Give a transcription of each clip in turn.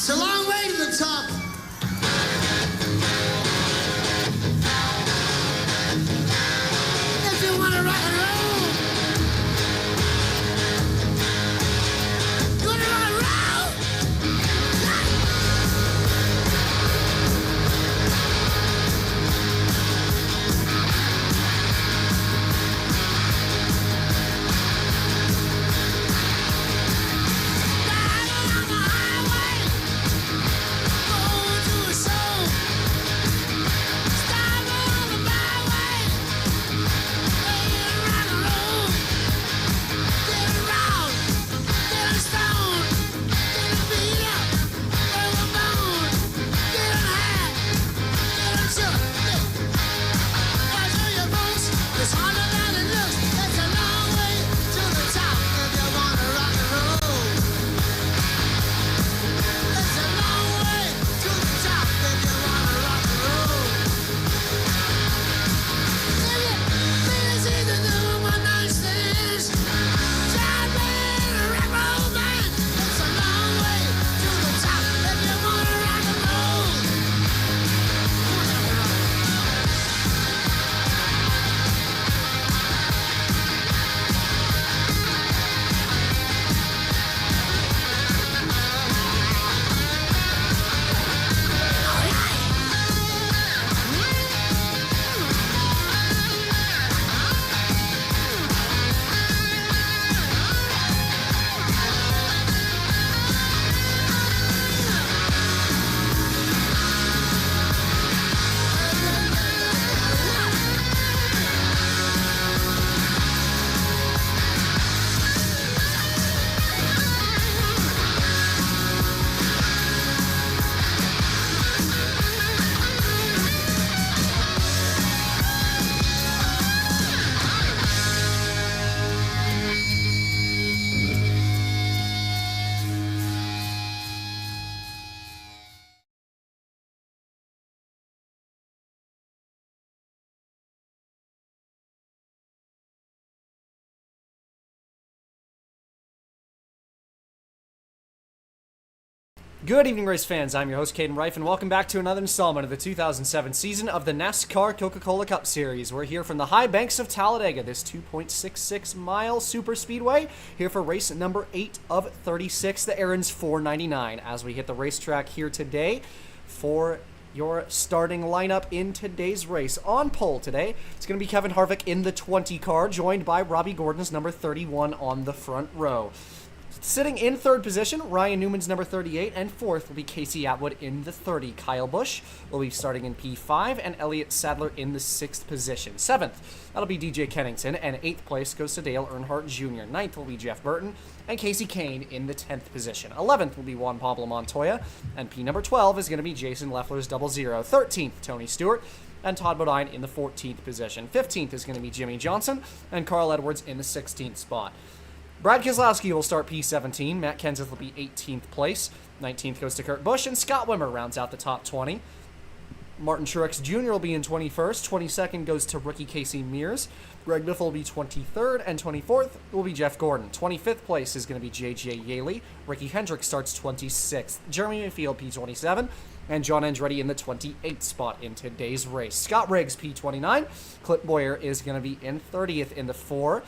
It's a long way to the top. If you want to rock and roll, you want to rock and roll? Driving on the highway, going to a show. Stopping on the byway, playing rock and roll. Getting round, getting stoned, getting beat up, getting a bone, getting high, getting shook. I tell you folks, it's harder than it looks. It's a long way to the top if you wanna rock and roll. It's a long way to the top if you wanna rock and roll. It's easy to do one night stands. Try being a rock and roll band. It's a long way to the top if you wanna rock and roll. Good evening, race fans. I'm your host, Caden Reif, and welcome back to another installment of the 2007 season of the NASCAR Coca-Cola Cup Series. We're here from the high banks of Talladega, this 2.66-mile super speedway, here for race number 8 of 36, the Aaron's 499, as we hit the racetrack here today for your starting lineup in today's race. On pole today, it's going to be Kevin Harvick in the 20 car, joined by Robbie Gordon's number 31 on the front row. Sitting in third position, Ryan Newman's number 38, and fourth will be Casey Atwood in the 30. Kyle Busch will be starting in P5, and Elliott Sadler in the 6th position. 7th, that'll be DJ Kennington, and 8th place goes to Dale Earnhardt Jr. 9th will be Jeff Burton, and Casey Kane in the 10th position. 11th will be Juan Pablo Montoya, and P number 12 is going to be Jason Leffler's 00. 13th, Tony Stewart, and Todd Bodine in the 14th position. 15th is going to be Jimmy Johnson, and Carl Edwards in the 16th spot. Brad Keselowski will start P17, Matt Kenseth will be 18th place, 19th goes to Kurt Busch, and Scott Wimmer rounds out the top 20. Martin Truex Jr. will be in 21st, 22nd goes to rookie Casey Mears, Greg Biffle will be 23rd, and 24th will be Jeff Gordon. 25th place is going to be J.J. Yaley, Ricky Hendrick starts 26th, Jeremy Mayfield P27, and John Andretti in the 28th spot in today's race. Scott Riggs P29, Clint Boyer is going to be in 30th in the 4,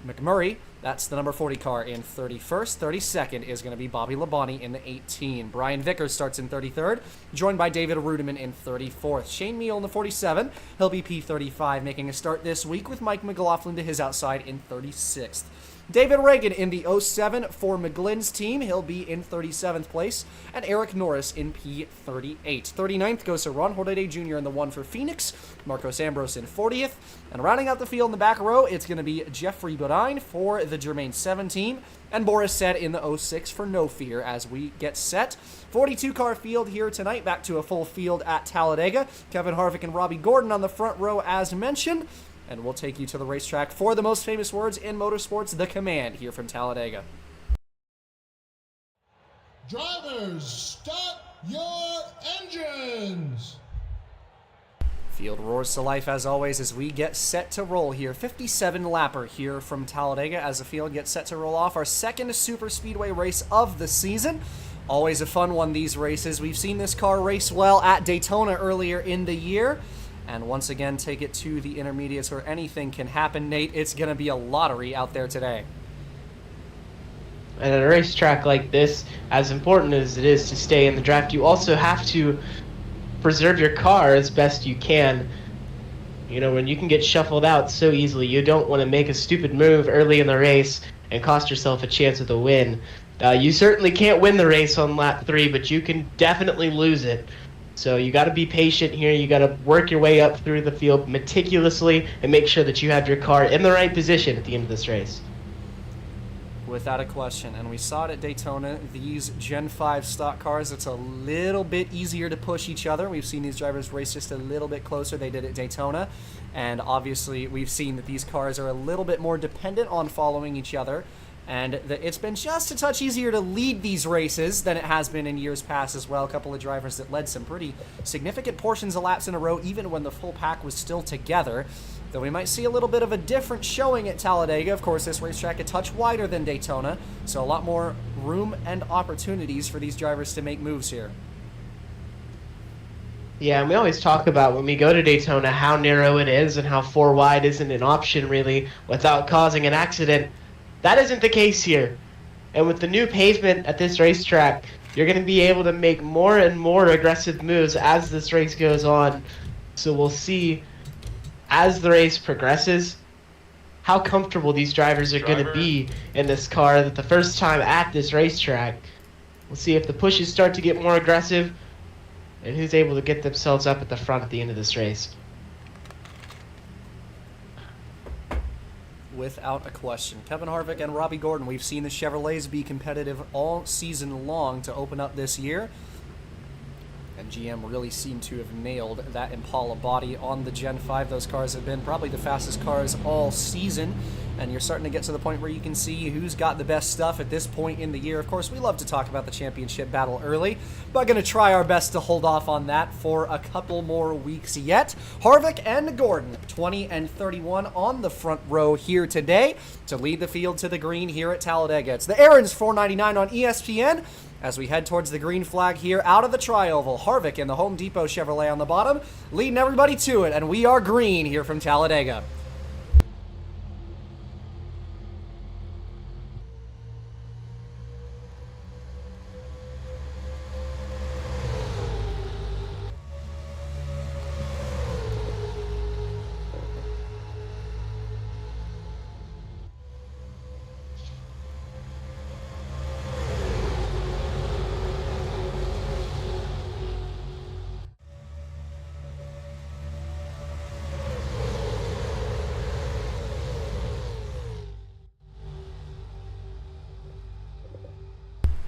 McMurray, that's the number 40 car, in 31st. 32nd is going to be Bobby Labonte in the 18. Brian Vickers starts in 33rd, joined by David Rudiman in 34th. Shane Meal in the 47. He'll be P35, making a start this week with Mike McLaughlin to his outside in 36th. David Reagan in the 07 for McGlynn's team. He'll be in 37th place. And Eric Norris in P38. 39th goes to Ron Hornaday Jr. in the 1 for Phoenix. Marcos Ambrose in 40th. And rounding out the field in the back row, it's going to be Jeffrey Bodine for the Germain 7 team. And Boris Said in the 06 for No Fear as we get set. 42-car field here tonight. Back to a full field at Talladega. Kevin Harvick and Robbie Gordon on the front row as mentioned. And we'll take you to the racetrack for the most famous words in motorsports, the command, here from Talladega. Drivers, start your engines! Field roars to life as always as we get set to roll here. 57-lapper here from Talladega as the field gets set to roll off our second super speedway race of the season. Always a fun one, these races. We've seen this car race well at Daytona earlier in the year, and once again take it to the intermediates where anything can happen. Nate, it's going to be a lottery out there today. And at a racetrack like this, as important as it is to stay in the draft, you also have to preserve your car as best you can. You know, when you can get shuffled out so easily, you don't want to make a stupid move early in the race and cost yourself a chance at the win. You certainly can't win the race on lap 3, but you can definitely lose it. So you got to be patient here. You got to work your way up through the field meticulously and make sure that you have your car in the right position at the end of this race. Without a question, and we saw it at Daytona. These Gen 5 stock cars, it's a little bit easier to push each other. We've seen these drivers race just a little bit closer. They did at Daytona, and obviously we've seen that these cars are a little bit more dependent on following each other, and that it's been just a touch easier to lead these races than it has been in years past as well. A couple of drivers that led some pretty significant portions of laps in a row, even when the full pack was still together. Though we might see a little bit of a different showing at Talladega. Of course, this racetrack a touch wider than Daytona, so a lot more room and opportunities for these drivers to make moves here. Yeah, and we always talk about when we go to Daytona how narrow it is and how 4 wide isn't an option really without causing an accident. That isn't the case here. And with the new pavement at this racetrack, you're going to be able to make more and more aggressive moves as this race goes on. So we'll see as the race progresses how comfortable these drivers are going to be in this car that the first time at this racetrack. We'll see if the pushes start to get more aggressive and who's able to get themselves up at the front at the end of this race. Without a question. Kevin Harvick and Robbie Gordon, we've seen the Chevrolets be competitive all season long to open up this year. And GM really seemed to have nailed that Impala body on the Gen 5. Those cars have been probably the fastest cars all season, and you're starting to get to the point where you can see who's got the best stuff at this point in the year. Of course, we love to talk about the championship battle early, but going to try our best to hold off on that for a couple more weeks yet. Harvick and Gordon, 20 and 31 on the front row here today to lead the field to the green here at Talladega. It's the Aaron's 499 on ESPN. As we head towards the green flag here out of the tri-oval, Harvick in the Home Depot Chevrolet on the bottom, leading everybody to it, and we are green here from Talladega.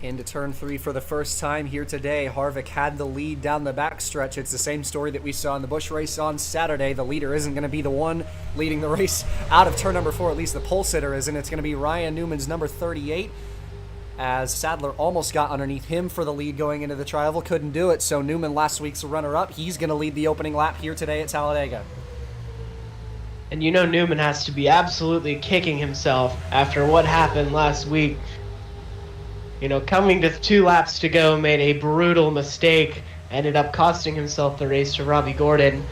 Into turn 3 for the first time here today. Harvick had the lead down the backstretch. It's the same story that we saw in the Busch race on Saturday. The leader isn't going to be the one leading the race out of turn number 4, at least the pole sitter isn't. It's going to be Ryan Newman's number 38, as Sadler almost got underneath him for the lead going into the tri-oval. Couldn't do it, so Newman, last week's runner-up, he's going to lead the opening lap here today at Talladega. And you know Newman has to be absolutely kicking himself after what happened last week. You know, coming to 2 laps to go, made a brutal mistake, ended up costing himself the race to Robbie Gordon.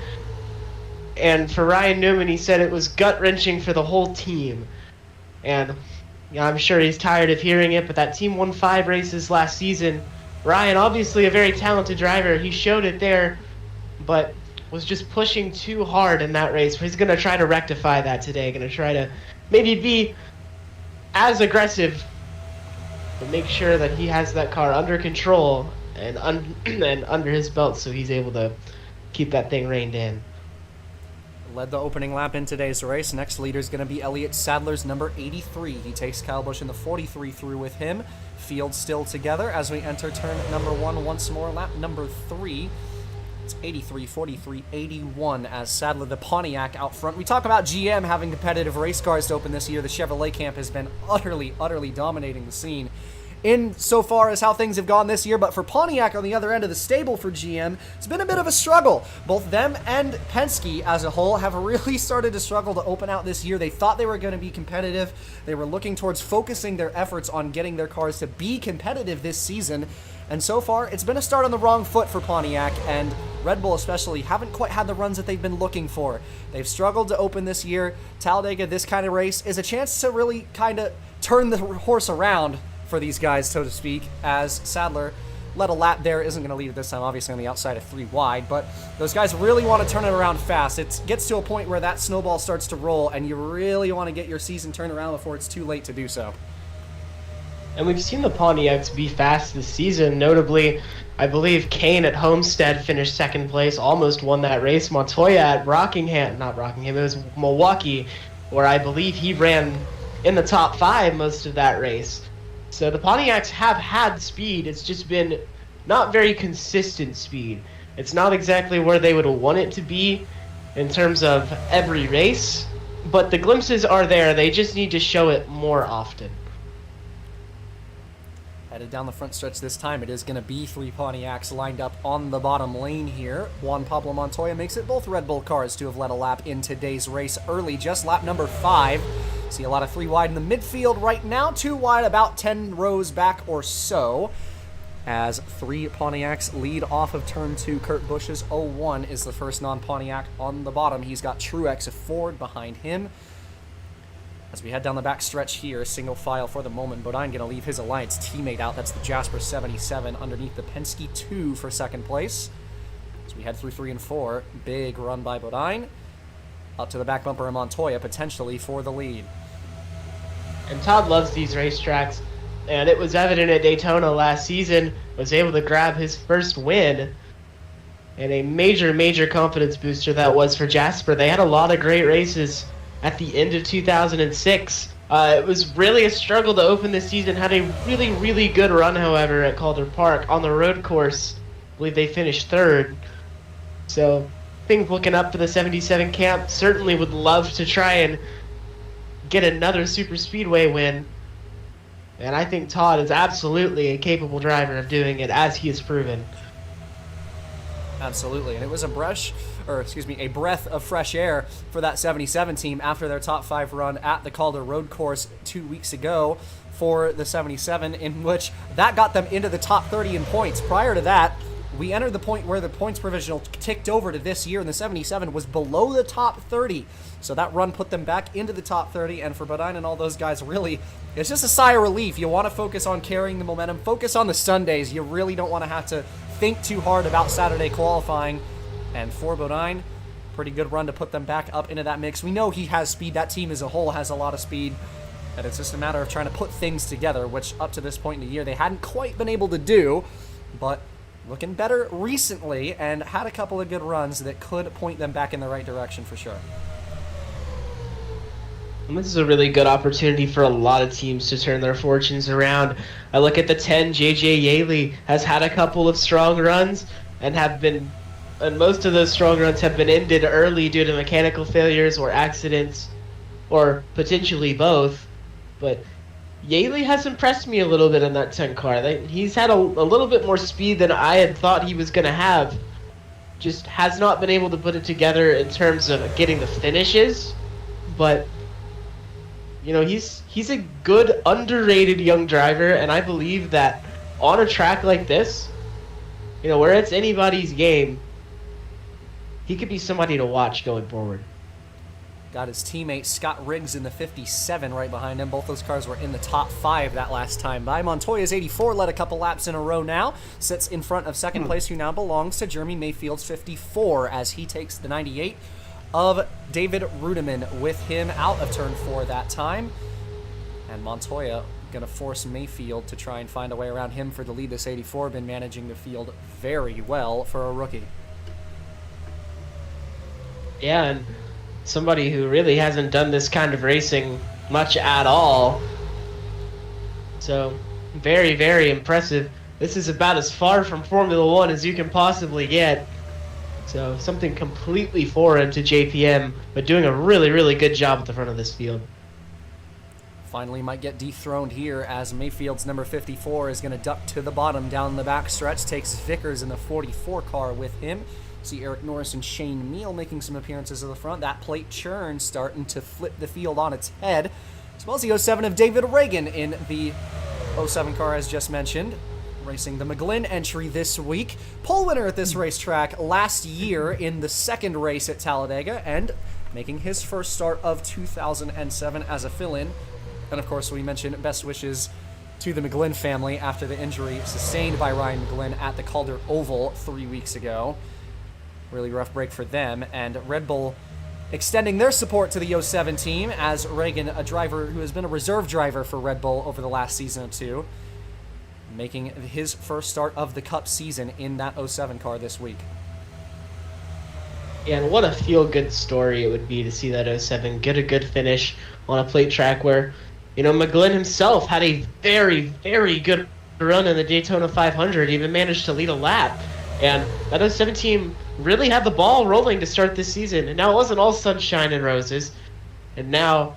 And for Ryan Newman, he said it was gut-wrenching for the whole team. And I'm sure he's tired of hearing it, but that team won 5 races last season. Ryan, obviously a very talented driver, he showed it there, but was just pushing too hard in that race. He's going to try to rectify that today, going to try to maybe be as aggressive, but make sure that he has that car under control and under his belt so he's able to keep that thing reined in. Led the opening lap in today's race. Next leader is going to be Elliott Sadler's number 83. He takes Kyle Busch in the 43 through with him. Field still together as we enter turn number 1 once more. Lap number 3. It's 83, 43, 81 as Sadler, the Pontiac, out front. We talk about GM having competitive race cars to open this year. The Chevrolet camp has been utterly dominating the scene in so far as how things have gone this year, but for Pontiac on the other end of the stable for GM, it's been a bit of a struggle. Both them and Penske as a whole have really started to struggle to open out this year. They thought they were going to be competitive. They were looking towards focusing their efforts on getting their cars to be competitive this season, and so far, it's been a start on the wrong foot for Pontiac, and Red Bull especially haven't quite had the runs that they've been looking for. They've struggled to open this year. Talladega, this kind of race, is a chance to really kind of turn the horse around for these guys, so to speak, as Sadler led a lap there. Isn't going to lead it this time, obviously on the outside of 3 wide, but those guys really want to turn it around fast. It gets to a point where that snowball starts to roll, and you really want to get your season turned around before it's too late to do so. And we've seen the Pontiacs be fast this season. Notably, I believe Kane at Homestead finished second place, almost won that race. Montoya at it was Milwaukee, where I believe he ran in the top 5 most of that race. So the Pontiacs have had speed. It's just been not very consistent speed. It's not exactly where they would want it to be in terms of every race, but the glimpses are there. They just need to show it more often. Headed down the front stretch this time, it is going to be 3 Pontiacs lined up on the bottom lane here. Juan Pablo Montoya makes it both Red Bull cars to have led a lap in today's race early, just lap number 5. See a lot of 3 wide in the midfield right now, 2 wide about 10 rows back or so, as 3 Pontiacs lead off of turn 2. Kurt Busch's 01 is the first non-Pontiac on the bottom. He's got Truex of Ford behind him. As we head down the back stretch here, single file for the moment, Bodine going to leave his Alliance teammate out. That's the Jasper 77 underneath the Penske 2 for second place. As we head through 3 and 4, big run by Bodine. Up to the back bumper of Montoya, potentially for the lead. And Todd loves these racetracks, and it was evident at Daytona last season, was able to grab his first win, and a major confidence booster that was for Jasper. They had a lot of great races at the end of 2006. It was really a struggle to open this season. Had a really good run, however, at Calder Park on the road course. I believe they finished 3rd. So things looking up for the 77 camp. Certainly would love to try and get another super speedway win. And I think Todd is absolutely a capable driver of doing it, as he has proven. Absolutely, and it was a breath of fresh air for that 77 team after their top 5 run at the Calder Road Course 2 weeks ago for the 77, in which that got them into the top 30 in points. Prior to that, we entered the point where the points provisional ticked over to this year, and the 77 was below the top 30. So that run put them back into the top 30, and for Bodine and all those guys, really, it's just a sigh of relief. You want to focus on carrying the momentum, focus on the Sundays. You really don't want to have to think too hard about Saturday qualifying. And for Bodine, pretty good run to put them back up into that mix. We know he has speed. That team as a whole has a lot of speed. And it's just a matter of trying to put things together, which up to this point in the year they hadn't quite been able to do. But looking better recently and had a couple of good runs that could point them back in the right direction for sure. And this is a really good opportunity for a lot of teams to turn their fortunes around. I look at the 10, JJ Yaley has had a couple of strong runs and most of those strong runs have been ended early due to mechanical failures or accidents, or potentially both. But Yaley has impressed me a little bit in that 10 car. He's had a little bit more speed than I had thought he was going to have. Just has not been able to put it together in terms of getting the finishes. But you know, he's a good, underrated young driver, and I believe that on a track like this, you know, where it's anybody's game, he could be somebody to watch going forward. Got his teammate Scott Riggs in the 57 right behind him. Both those cars were in the top 5 that last time by. Montoya's 84 led a couple laps in a row now. Sits in front of second place, who now belongs to Jeremy Mayfield's 54 as he takes the 98 of David Rudiman with him out of turn 4 that time. And Montoya going to force Mayfield to try and find a way around him for the lead. This 84 been managing the field very well for a rookie. Yeah, and somebody who really hasn't done this kind of racing much at all. So, very impressive. This is about as far from Formula One as you can possibly get. So, something completely foreign to JPM, but doing a really good job at the front of this field. finally might get dethroned here as Mayfield's number 54 is going to duck to the bottom down the back stretch, takes Vickers in the 44 car with him. See Eric Norris and Shane Meal making some appearances at the front. That plate churn starting to flip the field on its head, as well as the 07 of David Reagan in the 07 car as just mentioned, racing the McGlynn entry this week. Pole winner at this racetrack last year in the second race at Talladega, and making his first start of 2007 as a fill-in. And of course, we mentioned best wishes to the McGlynn family after the injury sustained by Ryan McGlynn at the Calder Oval 3 weeks ago. Really rough break for them, and Red Bull extending their support to the 07 team as Reagan, a driver who has been a reserve driver for Red Bull over the last season or two, making his first start of the Cup season in that 07 car this week. Yeah, and what a feel-good story it would be to see that 07 get a good finish on a plate track where, McGlynn himself had a very, very good run in the Daytona 500, even managed to lead a lap. And that 07 team really had the ball rolling to start this season. And now it wasn't all sunshine and roses. And now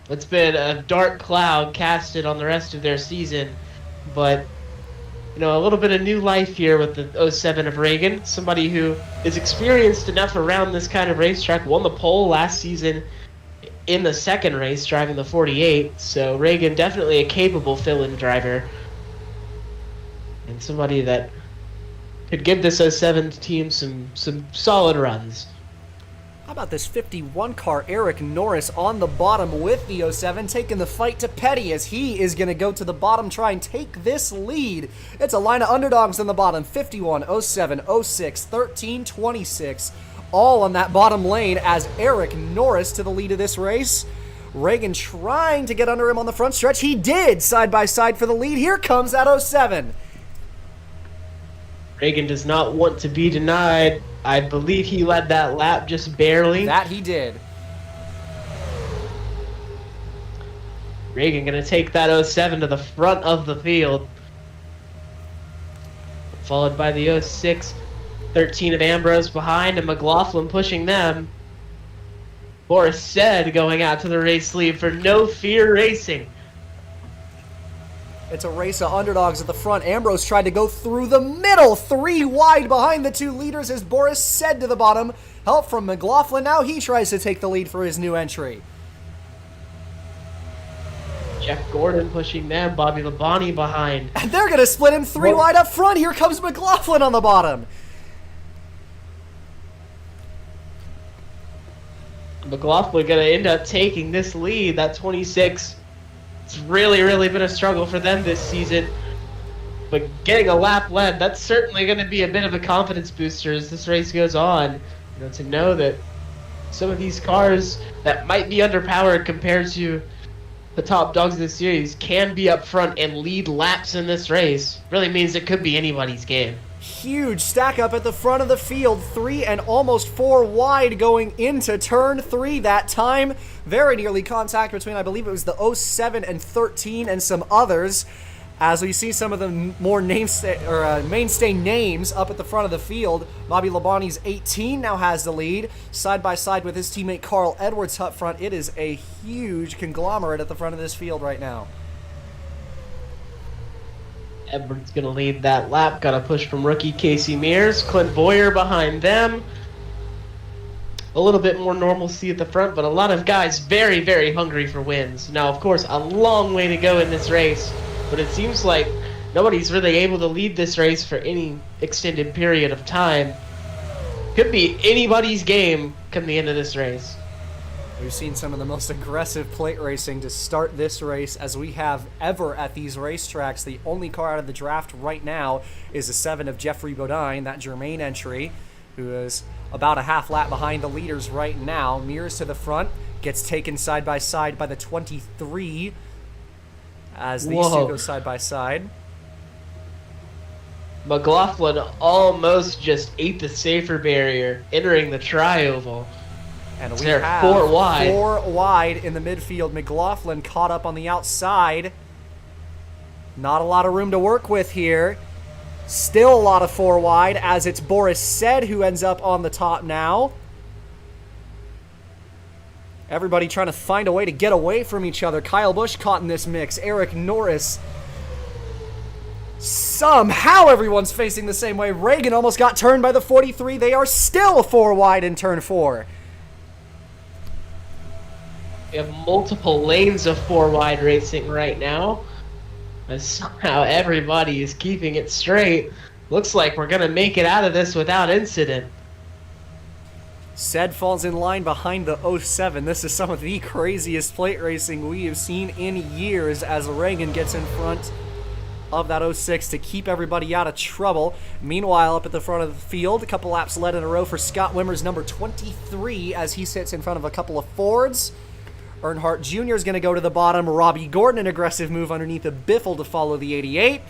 it's been a dark cloud casted on the rest of their season. But a little bit of new life here with the 07 of Reagan, somebody who is experienced enough around this kind of racetrack, won the pole last season in the second race, driving the 48, so Reagan definitely a capable fill-in driver, and somebody that could give this 07 team some solid runs. How about this 51 car, Eric Norris on the bottom with the 07, taking the fight to Petty as he is going to go to the bottom, try and take this lead. It's a line of underdogs on the bottom, 51, 07, 06, 13, 26, all on that bottom lane as Eric Norris to the lead of this race. Reagan trying to get under him on the front stretch. He did, side by side for the lead. Here comes that 07. Reagan does not want to be denied. I believe he led that lap just barely. That he did. Reagan going to take that 07 to the front of the field. Followed by the 06, 13 of Ambrose behind, and McLaughlin pushing them. Boris said going out to the race lead for No Fear Racing. It's a race of underdogs at the front. Ambrose tried to go through the middle, 3 wide behind the 2 leaders as Boris said to the bottom. Help from McLaughlin. Now he tries to take the lead for his new entry. Jeff Gordon pushing them, Bobby Labonte behind. And they're going to split him 3 wide up front. Here comes McLaughlin on the bottom. McLaughlin going to end up taking this lead, that 26. It's really, really been a struggle for them this season. But getting a lap led, that's certainly going to be a bit of a confidence booster as this race goes on. To know that some of these cars that might be underpowered compared to the top dogs of the series can be up front and lead laps in this race. Really means it could be anybody's game. Huge stack up at the front of the field, 3 and almost 4 wide going into turn 3 that time. Very nearly contact between, I believe it was the 07 and 13 and some others, as we see some of the more mainstay names up at the front of the field. Bobby Labonte's 18 now has the lead, side by side with his teammate Carl Edwards up front. It is a huge conglomerate at the front of this field right now. Edwards going to lead that lap. Got a push from rookie Casey Mears. Clint Boyer behind them. A little bit more normalcy at the front, but a lot of guys very, very hungry for wins. Now, of course, a long way to go in this race, but it seems like nobody's really able to lead this race for any extended period of time. Could be anybody's game come the end of this race. We've seen some of the most aggressive plate racing to start this race as we have ever at these racetracks. The only car out of the draft right now is the 7 of Jeffrey Bodine, that Germain entry, who is about a half lap behind the leaders right now. Mears to the front, gets taken side by side by the 23 as these two go side by side. McLaughlin almost just ate the safer barrier, entering the tri-oval. And we have 4 wide. 4 wide in the midfield. McLaughlin caught up on the outside. Not a lot of room to work with here. Still a lot of 4 wide as it's Boris Said who ends up on the top now. Everybody trying to find a way to get away from each other. Kyle Busch caught in this mix. Eric Norris. Somehow everyone's facing the same way. Reagan almost got turned by the 43. They are still 4 wide in turn 4. We have multiple lanes of 4 wide racing right now. And somehow everybody is keeping it straight. Looks like we're going to make it out of this without incident. Said falls in line behind the 07. This is some of the craziest plate racing we have seen in years as Reagan gets in front of that 06 to keep everybody out of trouble. Meanwhile, up at the front of the field, a couple laps led in a row for Scott Wimmer's number 23 as he sits in front of a couple of Fords. Earnhardt Jr. is going to go to the bottom. Robbie Gordon, an aggressive move underneath a Biffle to follow the 88.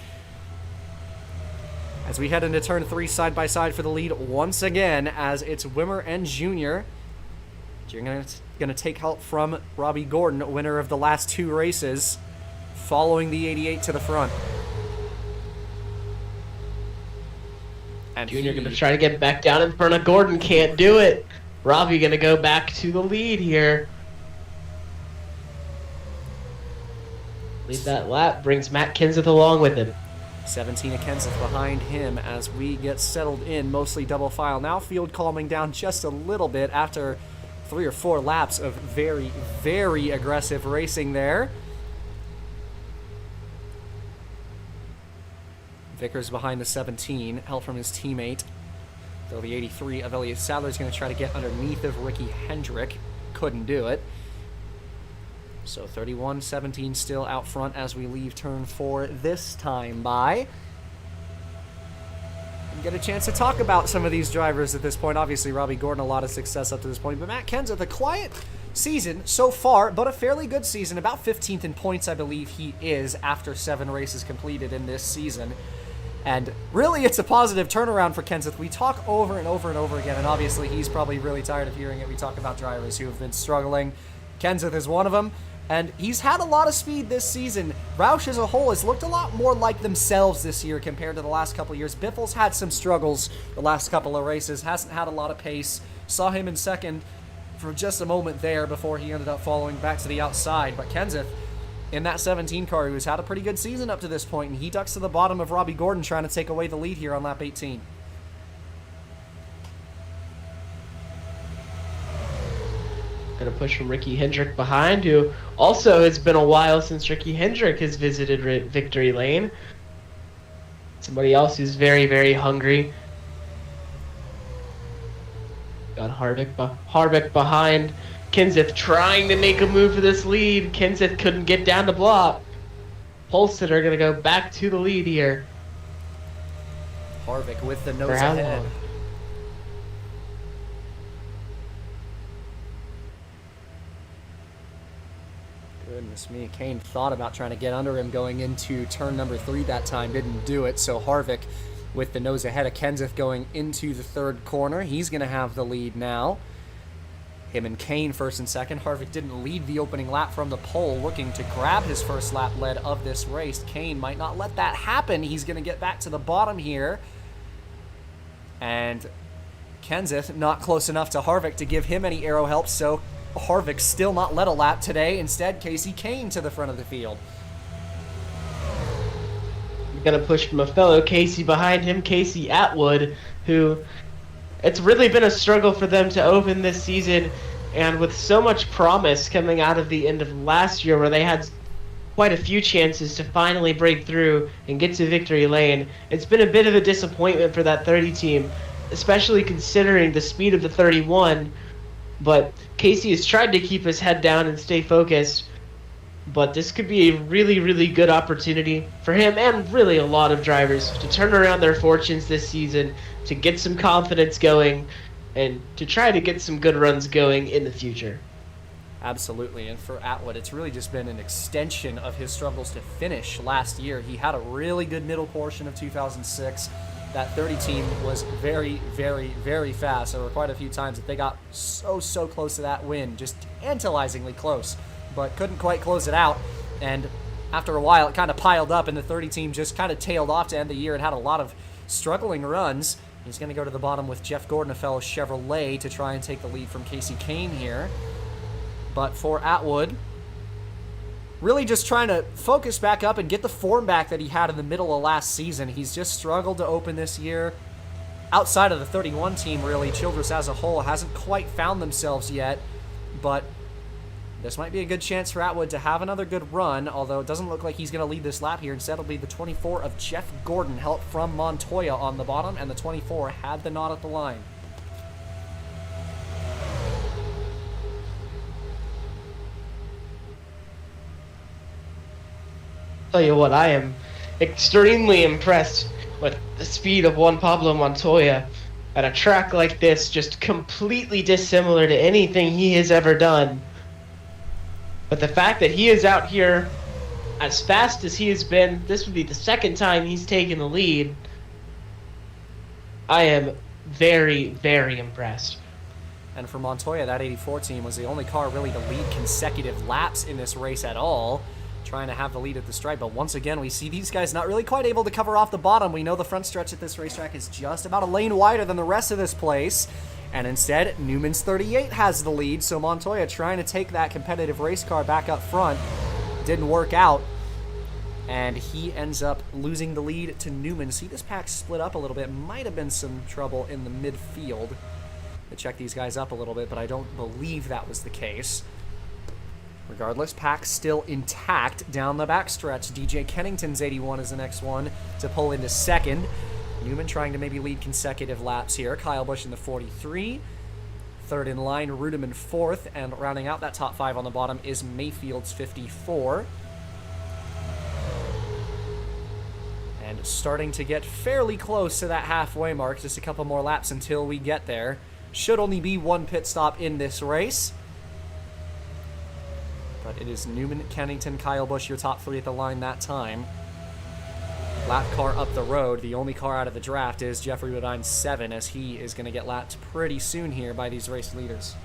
As we head into turn 3 side by side for the lead once again, as it's Wimmer and Jr. Jr. going to take help from Robbie Gordon, winner of the last 2 races, following the 88 to the front. And Jr. going to try to get back down in front of Gordon. Can't do it. Robbie going to go back to the lead here. Lead that lap, brings Matt Kenseth along with him. 17 of Kenseth behind him as we get settled in, mostly double file. Now field calming down just a little bit after 3 or 4 laps of very, very aggressive racing there. Vickers behind the 17, help from his teammate. Though the 83 of Elliott Sadler is going to try to get underneath of Ricky Hendrick. Couldn't do it. So 31-17 still out front as we leave turn 4 this time by. And get a chance to talk about some of these drivers at this point. Obviously, Robbie Gordon, a lot of success up to this point. But Matt Kenseth, a quiet season so far, but a fairly good season. About 15th in points, I believe he is, after 7 races completed in this season. And really, it's a positive turnaround for Kenseth. We talk over and over and over again, and obviously he's probably really tired of hearing it. We talk about drivers who have been struggling. Kenseth is one of them. And he's had a lot of speed this season. Roush as a whole has looked a lot more like themselves this year compared to the last couple of years. Biffle's had some struggles the last couple of races, hasn't had a lot of pace. Saw him in second for just a moment there before he ended up following back to the outside. But Kenseth, in that 17 car, who's had a pretty good season up to this point, and he ducks to the bottom of Robbie Gordon trying to take away the lead here on lap 18. Going to push from Ricky Hendrick behind, who also has been a while since Ricky Hendrick has visited victory lane. Somebody else who's very, very hungry. Got Harvick behind. Kenseth trying to make a move for this lead. Kenseth couldn't get down the block. Polston are going to go back to the lead here. Harvick with the nose ahead. Long? Goodness me, Kane thought about trying to get under him going into turn number 3 that time, didn't do it. So Harvick with the nose ahead of Kenseth going into the 3rd corner. He's going to have the lead now. Him and Kane first and second. Harvick didn't lead the opening lap from the pole, looking to grab his first lap lead of this race. Kane might not let that happen. He's going to get back to the bottom here. And Kenseth not close enough to Harvick to give him any aero help, so Harvick still not led a lap today. Instead, Casey Kane to the front of the field. We're going to push from a fellow Casey behind him, Casey Atwood, who it's really been a struggle for them to open this season, and with so much promise coming out of the end of last year where they had quite a few chances to finally break through and get to victory lane, it's been a bit of a disappointment for that 30 team, especially considering the speed of the 31. But Casey has tried to keep his head down and stay focused. But this could be a really, really good opportunity for him and really a lot of drivers to turn around their fortunes this season, to get some confidence going, and to try to get some good runs going in the future. Absolutely, and for Atwood, it's really just been an extension of his struggles to finish last year. He had a really good middle portion of 2006. That 30 team was very, very, very fast. There were quite a few times that they got so close to that win, just tantalizingly close, but couldn't quite close it out. And after a while, it kind of piled up, and the 30 team just kind of tailed off to end the year and had a lot of struggling runs. He's going to go to the bottom with Jeff Gordon, a fellow Chevrolet, to try and take the lead from Casey Kane here. But for Atwood, really just trying to focus back up and get the form back that he had in the middle of last season. He's just struggled to open this year. Outside of the 31 team, really, Childress as a whole hasn't quite found themselves yet, but this might be a good chance for Atwood to have another good run, although it doesn't look like he's going to lead this lap here. Instead, it'll be the 24 of Jeff Gordon, help from Montoya on the bottom, and the 24 had the knot at the line. Tell you what, I am extremely impressed with the speed of Juan Pablo Montoya at a track like this, just completely dissimilar to anything he has ever done. But the fact that he is out here as fast as he has been, this would be the second time he's taken the lead. I am very, very impressed. And for Montoya, that 84 team was the only car really to lead consecutive laps in this race at all, trying to have the lead at the stripe. But once again, we see these guys not really quite able to cover off the bottom. We know the front stretch at this racetrack is just about a lane wider than the rest of this place. And instead, Newman's 38 has the lead, so Montoya trying to take that competitive race car back up front. Didn't work out, and he ends up losing the lead to Newman. See, this pack split up a little bit. Might have been some trouble in the midfield to check these guys up a little bit, but I don't believe that was the case. Regardless, pack still intact down the backstretch. DJ Kennington's 81 is the next one to pull into second. Newman trying to maybe lead consecutive laps here. Kyle Busch in the 43. Third in line, Rudeman fourth. And rounding out that top five on the bottom is Mayfield's 54. And starting to get fairly close to that halfway mark. Just a couple more laps until we get there. Should only be one pit stop in this race. But it is Newman, Kennington, Kyle Busch, your top three at the line that time. Lap car up the road. The only car out of the draft is Jeffrey Bodine's 7, as he is going to get lapped pretty soon here by these race leaders.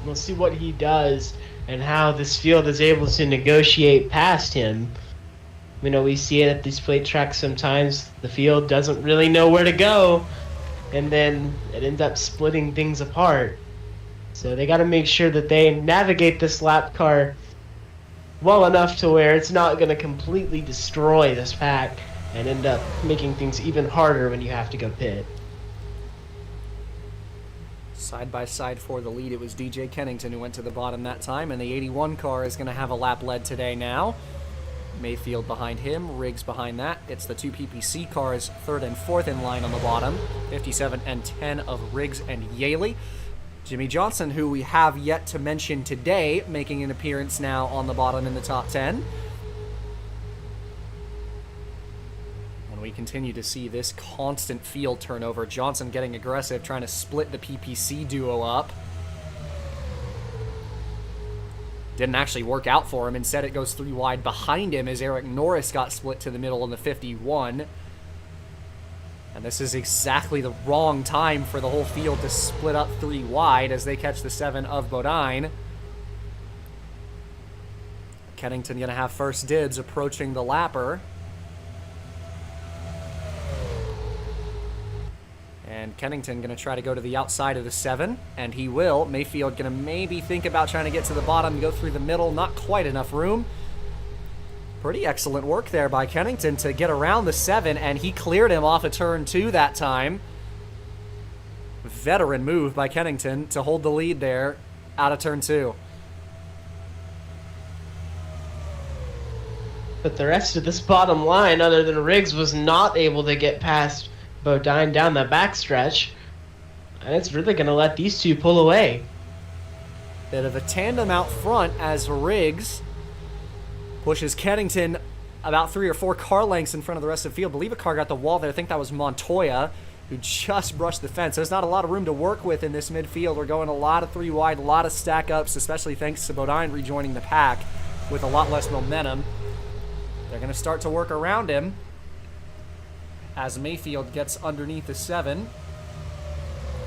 We'll see what he does and how this field is able to negotiate past him. You know, we see it at these plate tracks sometimes. The field doesn't really know where to go, and then it ends up splitting things apart. So they got to make sure that they navigate this lap car well enough to where it's not going to completely destroy this pack and end up making things even harder when you have to go pit. Side by side for the lead, it was DJ Kennington who went to the bottom that time, and the 81 car is going to have a lap lead today now. Mayfield behind him, Riggs behind that. It's the two PPC cars, third and fourth in line on the bottom, 57 and 10 of Riggs and Yaley. Jimmy Johnson, who we have yet to mention today, making an appearance now on the bottom in the top 10. And we continue to see this constant field turnover. Johnson getting aggressive, trying to split the PPC duo up. Didn't actually work out for him. Instead, it goes three wide behind him as Eric Norris got split to the middle in the 51. And this is exactly the wrong time for the whole field to split up three wide as they catch the 7 of Bodine. Kennington going to have first dibs approaching the lapper. And Kennington going to try to go to the outside of the 7, and he will. Mayfield going to maybe think about trying to get to the bottom, go through the middle. Not quite enough room. Pretty excellent work there by Kennington to get around the 7, and he cleared him off of turn 2 that time. Veteran move by Kennington to hold the lead there out of turn 2. But the rest of this bottom line, other than Riggs, was not able to get past Bodine down the backstretch. And it's really going to let these two pull away. Bit of a tandem out front as Riggs pushes Kennington about 3 or 4 car lengths in front of the rest of the field. I believe a car got the wall there. I think that was Montoya, who just brushed the fence. There's not a lot of room to work with in this midfield. We're going a lot of three wide, a lot of stack ups, especially thanks to Bodine rejoining the pack with a lot less momentum. They're going to start to work around him as Mayfield gets underneath the 7.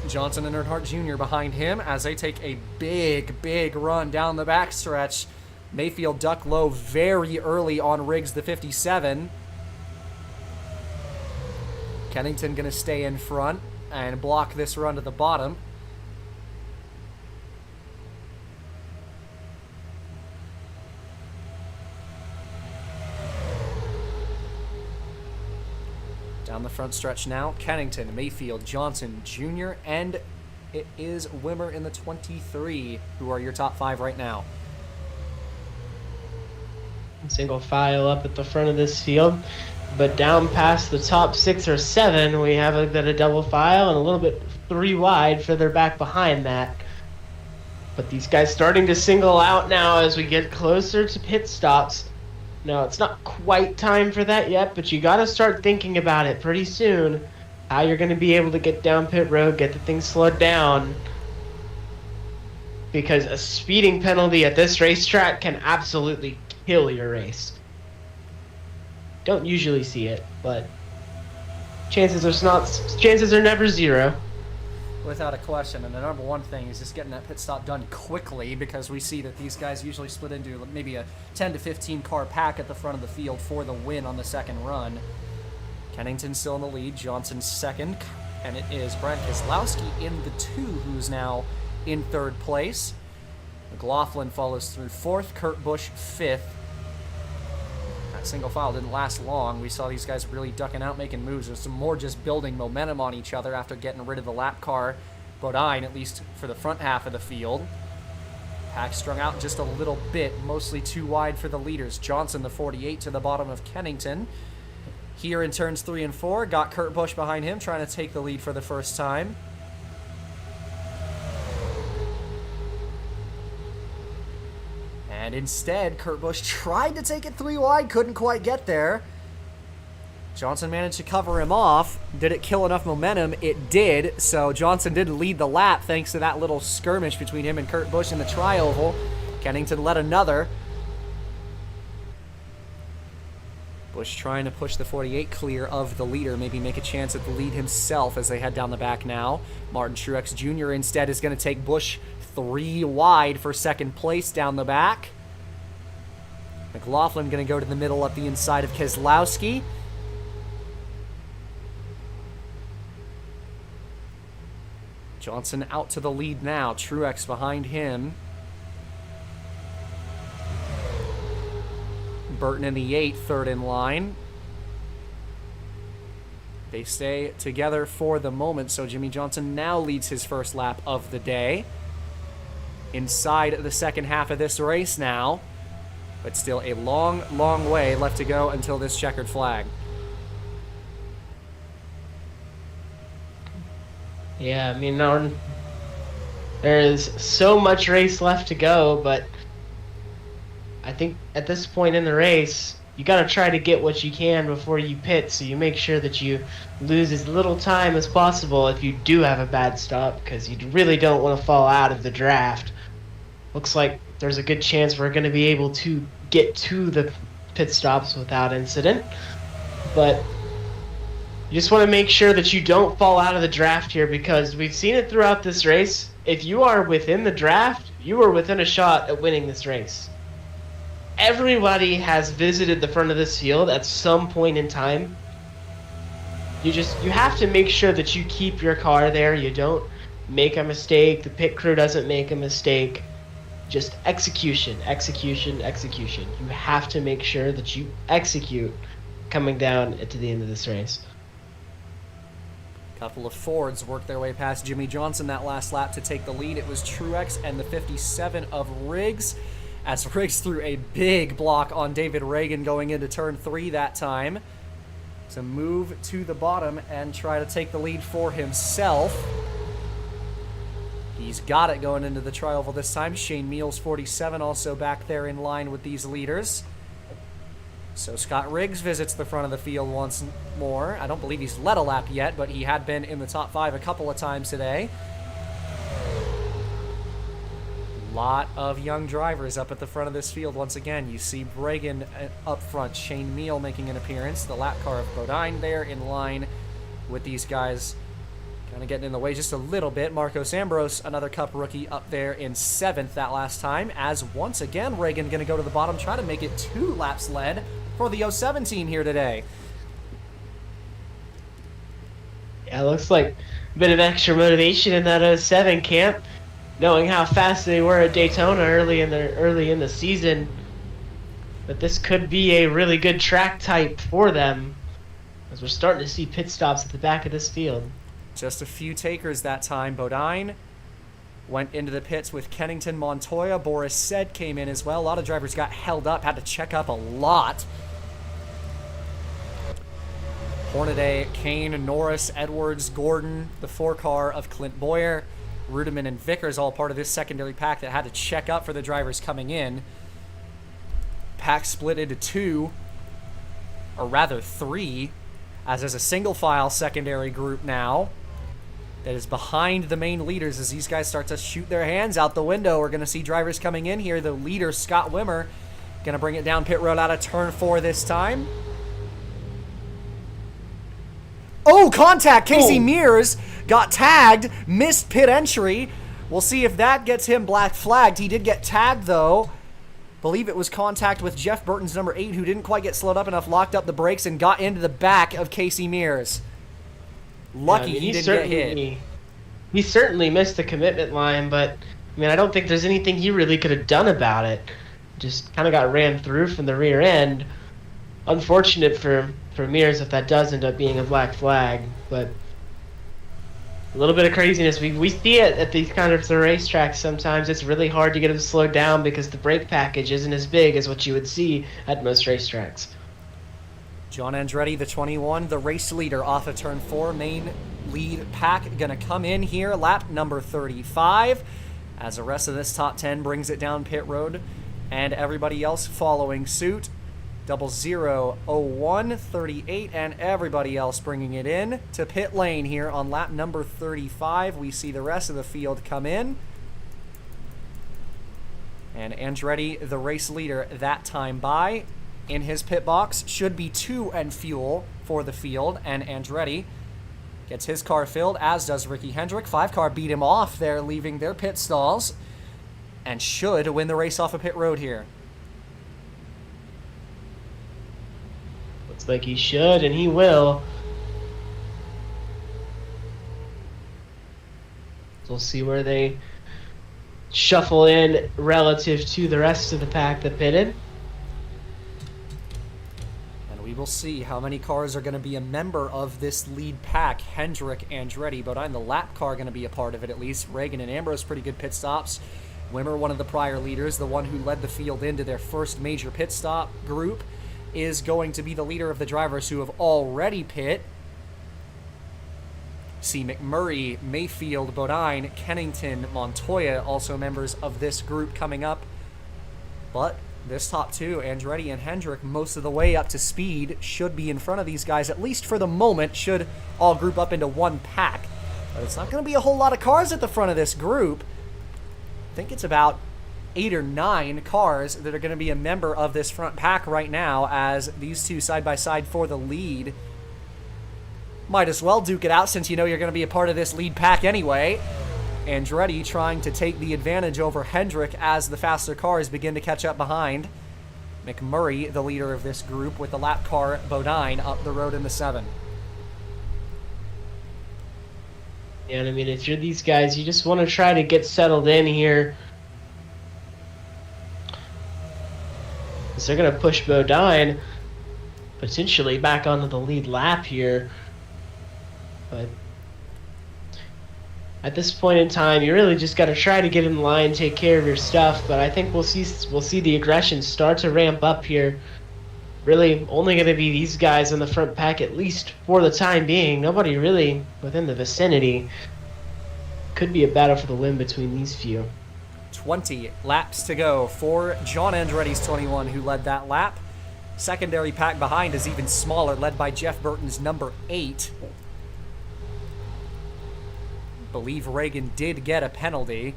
Johnson and Earnhardt Jr. behind him as they take a big, big run down the backstretch. Mayfield ducked low very early on Riggs, the 57. Kennington going to stay in front and block this run to the bottom. Down the front stretch now, Kennington, Mayfield, Johnson, Jr., and it is Wimmer in the 23, who are your top 5 right now. Single file up at the front of this field, but down past the top 6 or 7, we have a bit of double file and a little bit 3 wide further back behind that. But these guys starting to single out now as we get closer to pit stops. No, it's not quite time for that yet, but you got to start thinking about it pretty soon. How you're going to be able to get down pit road, get the thing slowed down. Because a speeding penalty at this racetrack can absolutely kill your race. Don't usually see it, but chances are never zero. Without a question, and the number one thing is just getting that pit stop done quickly, because we see that these guys usually split into maybe a 10 to 15 car pack at the front of the field for the win on the second run. Kennington still in the lead, Johnson second, and it is Brent Keselowski in the 2 who's now in 3rd place. McLaughlin follows through 4th, Kurt Busch 5th. That single file didn't last long. We saw these guys really ducking out, making moves. There's some more just building momentum on each other after getting rid of the lap car. Bodine, at least for the front half of the field. Pack strung out just a little bit, mostly too wide for the leaders. Johnson, the 48, to the bottom of Kennington. Here in turns 3 and 4, got Kurt Busch behind him, trying to take the lead for the first time. And instead, Kurt Busch tried to take it 3 wide, couldn't quite get there. Johnson managed to cover him off. Did it kill enough momentum? It did. So Johnson did lead the lap thanks to that little skirmish between him and Kurt Busch in the tri-oval. Kennington led another. Busch trying to push the 48 clear of the leader, maybe make a chance at the lead himself as they head down the back now. Martin Truex Jr. instead is going to take Busch 3 wide for second place down the back. McLaughlin going to go to the middle up the inside of Keselowski. Johnson out to the lead now. Truex behind him. Burton in the 8th, 3rd in line. They stay together for the moment, so Jimmy Johnson now leads his first lap of the day. Inside the second half of this race now. But still a long, long way left to go until this checkered flag. Yeah, I mean, there's so much race left to go, but I think at this point in the race, you got to try to get what you can before you pit, so you make sure that you lose as little time as possible if you do have a bad stop, because you really don't want to fall out of the draft. Looks like there's a good chance we're going to be able to get to the pit stops without incident, but you just want to make sure that you don't fall out of the draft here, because we've seen it throughout this race. If you are within the draft, you are within a shot at winning this race. Everybody has visited the front of this field at some point in time. You have to make sure that you keep your car there. You don't make a mistake. The pit crew doesn't make a mistake. Just execution, execution, execution. You have to make sure that you execute coming down to the end of this race. Couple of Fords worked their way past Jimmy Johnson that last lap to take the lead. It was Truex and the 57 of Riggs, as Riggs threw a big block on David Reagan going into turn 3 that time to move to the bottom and try to take the lead for himself. He's got it going into the tri-oval this time. Shane Meals, 47, also back there in line with these leaders. So Scott Riggs visits the front of the field once more. I don't believe he's led a lap yet, but he had been in the top 5 a couple of times today. Lot of young drivers up at the front of this field once again. You see Reagan up front, Shane Meal making an appearance, the lap car of Bodine there in line with these guys. Kind of getting in the way just a little bit. Marcos Ambrose, another Cup rookie, up there in 7th that last time, as once again Reagan going to go to the bottom, try to make it 2 laps led for the 07 team here today. Yeah, looks like a bit of extra motivation in that 07 camp, knowing how fast they were at Daytona early in the season. But this could be a really good track type for them. as we're starting to see pit stops at the back of this field. Just a few takers that time. Bodine went into the pits with Kennington, Montoya. Boris Said came in as well. A lot of drivers got held up, had to check up a lot. Hornaday, Kane, Norris, Edwards, Gordon, the 4-car of Clint Boyer, Rudiman, and Vickers, all part of this secondary pack that had to check up for the drivers coming in. Pack split into 2, or rather 3, as there's a single file secondary group now that is behind the main leaders as these guys start to shoot their hands out the window. We're going to see drivers coming in here. The leader, Scott Wimmer, going to bring it down pit road out of turn 4 this time. Oh, contact! Casey Mears got tagged, missed pit entry. We'll see if that gets him black flagged. He did get tagged, though. Believe it was contact with Jeff Burton's number 8, who didn't quite get slowed up enough, locked up the brakes, and got into the back of Casey Mears. Lucky he didn't get hit. He certainly missed the commitment line, but I mean, I don't think there's anything he really could have done about it. Just kind of got ran through from the rear end. Unfortunate for Mears if that does end up being a black flag, but a little bit of craziness. We see it at these kind of the racetracks sometimes. It's really hard to get them slowed down because the brake package isn't as big as what you would see at most racetracks. John Andretti, the 21, the race leader off of turn 4, main lead pack going to come in here, lap number 35, as the rest of this top 10 brings it down pit road, and everybody else following suit. 000138 and everybody else bringing it in to pit lane here on lap number 35. We see the rest of the field come in. And Andretti, the race leader that time by, in his pit box, should be 2 and fuel for the field. And Andretti gets his car filled, as does Ricky Hendrick. 5-car beat him off there, leaving their pit stalls, and should win the race off of pit road here. Like he should, and he will. So we'll see where they shuffle in relative to the rest of the pack that pitted. And we will see how many cars are going to be a member of this lead pack. Hendrick, Andretti, Bodine, the lap car, going to be a part of it at least. Reagan and Ambrose, pretty good pit stops. Wimmer, one of the prior leaders, the one who led the field into their first major pit stop group, is going to be the leader of the drivers who have already pit. See McMurray, Mayfield, Bodine, Kennington, Montoya, also members of this group coming up. But this top 2, Andretti and Hendrick, most of the way up to speed, should be in front of these guys, at least for the moment, should all group up into one pack. But it's not going to be a whole lot of cars at the front of this group. I think it's about 8 or 9 cars that are going to be a member of this front pack right now, as these two side by side for the lead. Might as well duke it out since you know you're going to be a part of this lead pack anyway. Andretti trying to take the advantage over Hendrick as the faster cars begin to catch up behind. McMurray, the leader of this group, with the lap car Bodine up the road in the 7. Yeah, and I mean, if you're these guys, you just want to try to get settled in here. They're going to push Bodine potentially back onto the lead lap here. But at this point in time, you really just got to try to get in line, take care of your stuff. But I think we'll see the aggression start to ramp up here. Really only going to be these guys in the front pack, at least for the time being. Nobody really within the vicinity. Could be a battle for the win between these few. 20 laps to go for John Andretti's 21, who led that lap. Secondary pack behind is even smaller, led by Jeff Burton's number 8. Believe Reagan did get a penalty.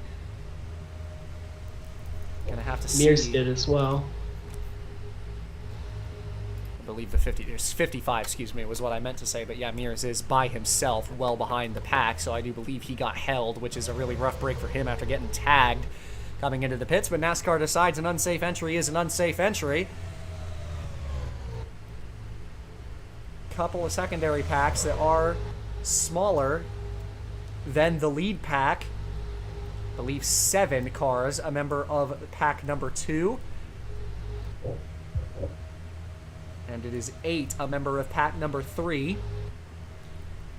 Gonna have to see. Mears did as well. I believe the 55, excuse me, was what I meant to say. But yeah, Mears is by himself, well behind the pack, so I do believe he got held, which is a really rough break for him after getting tagged coming into the pits. But NASCAR decides an unsafe entry is an unsafe entry. Couple of secondary packs that are smaller than the lead pack. I believe 7 cars, a member of pack number 2. And it is 8, a member of pack number 3.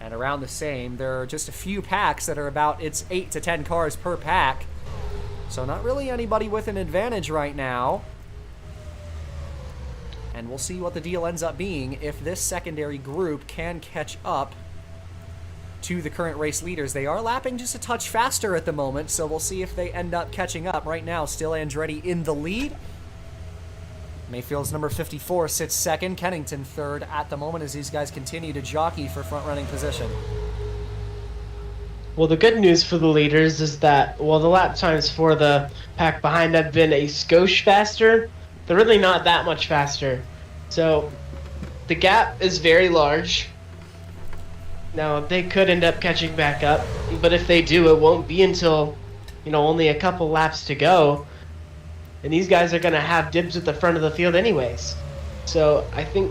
And around the same, there are just a few packs that are about, it's 8 to 10 cars per pack. So not really anybody with an advantage right now. And we'll see what the deal ends up being if this secondary group can catch up to the current race leaders. They are lapping just a touch faster at the moment, so we'll see if they end up catching up. Right now, still Andretti in the lead. Mayfield's number 54 sits second, Kennington third at the moment as these guys continue to jockey for front-running position. Well, the good news for the leaders is that, well, the lap times for the pack behind have been a skosh faster. They're really not that much faster. So the gap is very large. Now, they could end up catching back up, but if they do, it won't be until, only a couple laps to go. And these guys are going to have dibs at the front of the field anyways. So I think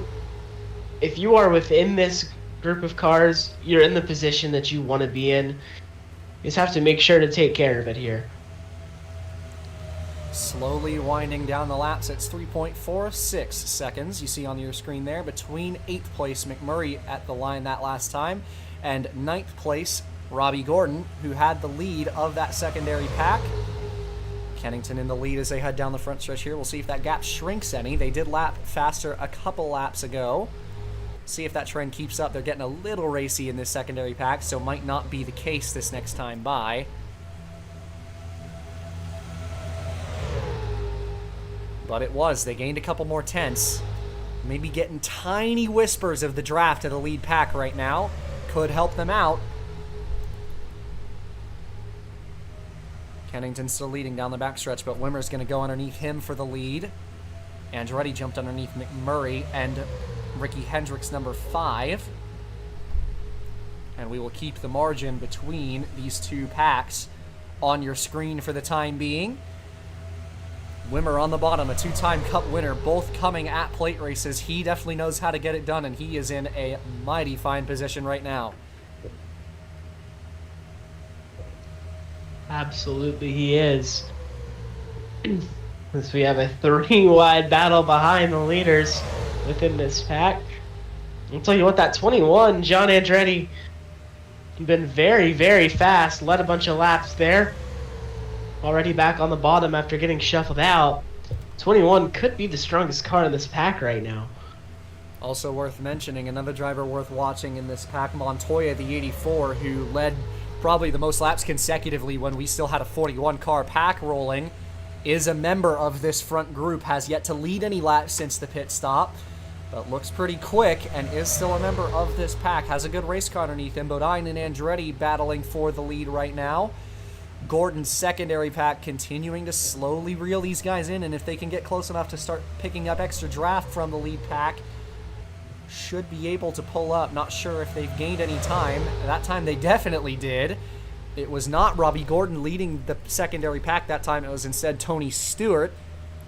if you are within this group of cars, you're in the position that you want to be in. You just have to make sure to take care of it here. Slowly winding down the laps. It's 3.46 seconds you see on your screen there between 8th place McMurray at the line that last time and 9th place Robbie Gordon, who had the lead of that secondary pack. Kennington in the lead as they head down the front stretch here. We'll see if that gap shrinks any. They did lap faster a couple laps ago. See if that trend keeps up. They're getting a little racy in this secondary pack, so might not be the case this next time by. But it was. They gained a couple more tenths. Maybe getting tiny whispers of the draft of the lead pack right now could help them out. Kennington still leading down the backstretch, but Wimmer's going to go underneath him for the lead. Andretti jumped underneath McMurray and Ricky Hendricks, number 5. And we will keep the margin between these two packs on your screen for the time being. Wimmer on the bottom, a 2-time Cup winner, both coming at plate races. He definitely knows how to get it done, and he is in a mighty fine position right now. Absolutely he is. As we have a 3-wide battle behind the leaders within this pack. I'll tell you what, that 21, John Andretti, been very, very fast. Led a bunch of laps there. Already back on the bottom after getting shuffled out. 21 could be the strongest car in this pack right now. Also worth mentioning, another driver worth watching in this pack, Montoya, the 84, who led probably the most laps consecutively when we still had a 41-car pack rolling, is a member of this front group, has yet to lead any laps since the pit stop, but looks pretty quick and is still a member of this pack. Has a good race car underneath him. Bodine and Andretti battling for the lead right now. Gordon's secondary pack continuing to slowly reel these guys in, and if they can get close enough to start picking up extra draft from the lead pack, should be able to pull up. Not sure if they've gained any time. That time they definitely did. It was not Robbie Gordon leading the secondary pack that time. It was instead Tony Stewart,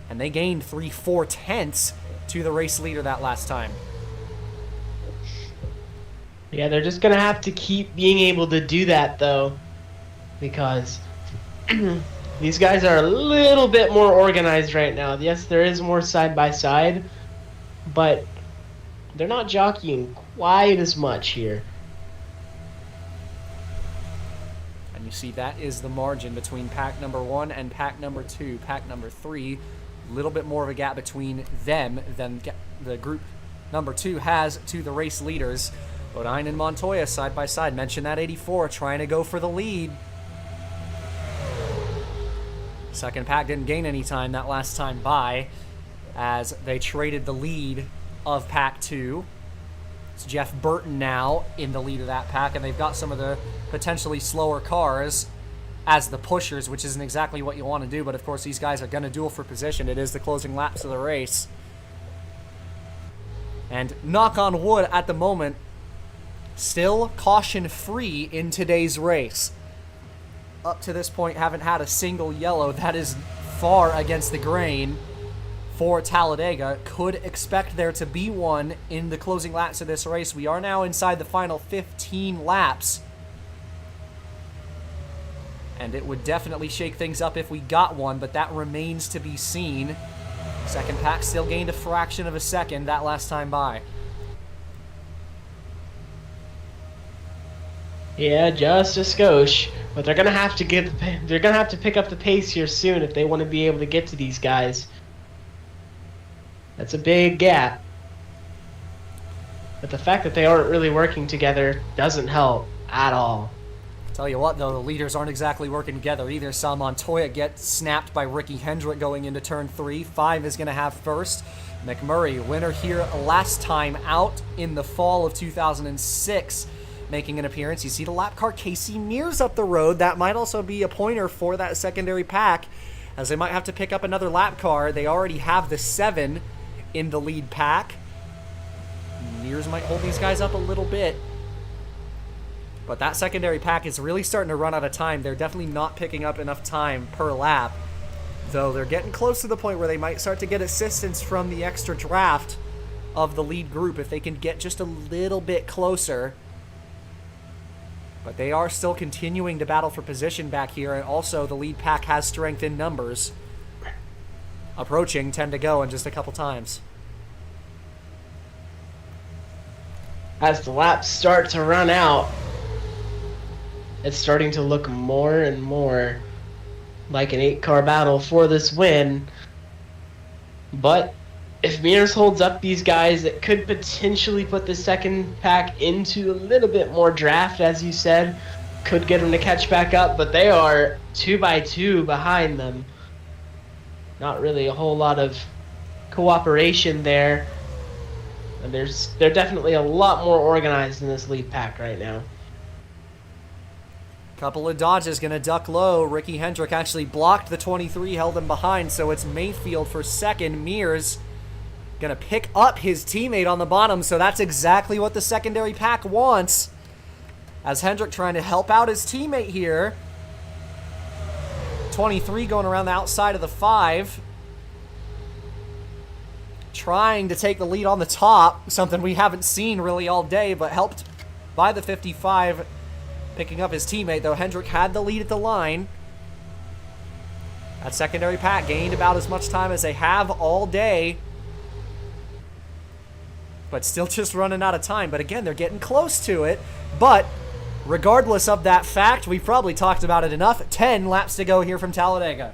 and they gained 3/4 tenths to the race leader that last time. Yeah, they're just going to have to keep being able to do that, though, because these guys are a little bit more organized right now. Yes, there is more side-by-side, but they're not jockeying quite as much here. And you see that is the margin between pack number 1 and pack number 2. Pack number 3, a little bit more of a gap between them than the group number 2 has to the race leaders. Bodine and Montoya side by side. Mention that 84 trying to go for the lead. Second pack didn't gain any time that last time by, as they traded the lead of pack 2. It's Jeff Burton now in the lead of that pack, and they've got some of the potentially slower cars as the pushers, which isn't exactly what you want to do, but of course these guys are going to duel for position. It is the closing laps of the race. And knock on wood at the moment, still caution-free in today's race. Up to this point, haven't had a single yellow. That is far against the grain for Talladega. Could expect there to be one in the closing laps of this race. We are now inside the final 15 laps. And it would definitely shake things up if we got one, but that remains to be seen. Second pack still gained a fraction of a second that last time by. Yeah, just a skosh, but they're gonna have to pick up the pace here soon if they want to be able to get to these guys. That's a big gap. But the fact that they aren't really working together doesn't help at all. Tell you what, though, the leaders aren't exactly working together either. Saw Montoya get snapped by Ricky Hendrick going into turn 3. 5 is going to have first. McMurray, winner here last time out in the fall of 2006, making an appearance. You see the lap car Casey Mears up the road. That might also be a pointer for that secondary pack, as they might have to pick up another lap car. They already have the 7 in the lead pack. Mears might hold these guys up a little bit. But that secondary pack is really starting to run out of time. They're definitely not picking up enough time per lap, though they're getting close to the point where they might start to get assistance from the extra draft of the lead group if they can get just a little bit closer. But they are still continuing to battle for position back here, and also the lead pack has strength in numbers. Approaching 10 to go in just a couple times. As the laps start to run out, it's starting to look more and more like an 8-car battle for this win. But if Mears holds up these guys, it could potentially put the second pack into a little bit more draft, as you said. Could get them to catch back up, but they are 2 by 2 behind them. Not really a whole lot of cooperation there. And they're definitely a lot more organized in this lead pack right now. Couple of dodges, going to duck low. Ricky Hendrick actually blocked the 23, held him behind, so it's Mayfield for second. Mears going to pick up his teammate on the bottom, so that's exactly what the secondary pack wants. As Hendrick trying to help out his teammate here. 23 going around the outside of the 5. Trying to take the lead on the top, something we haven't seen really all day, but helped by the 55 picking up his teammate, though Hendrick had the lead at the line. That secondary pack gained about as much time as they have all day, but still just running out of time. But again, they're getting close to it. But regardless of that fact, we've probably talked about it enough. 10 laps to go here from Talladega.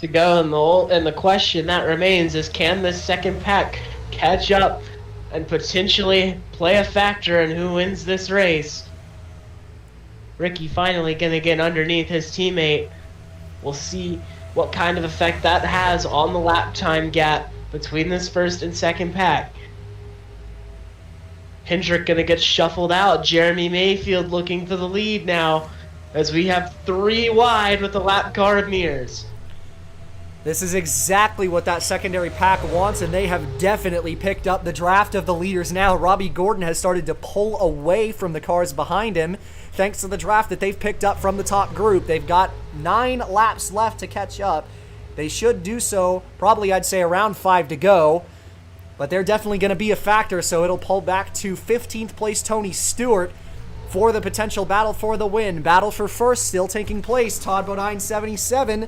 To go, and the question that remains is, can this second pack catch up and potentially play a factor in who wins this race? Ricky finally gonna get underneath his teammate. We'll see what kind of effect that has on the lap time gap between this first and second pack. Hendrick gonna get shuffled out. Jeremy Mayfield looking for the lead now, as we have 3 wide with the lap car of Mears. This is exactly what that secondary pack wants, and they have definitely picked up the draft of the leaders now. Robbie Gordon has started to pull away from the cars behind him, thanks to the draft that they've picked up from the top group. They've got 9 laps left to catch up. They should do so, probably I'd say around 5 to go, but they're definitely going to be a factor, so it'll pull back to 15th place Tony Stewart for the potential battle for the win. Battle for first still taking place. Todd Bodine 77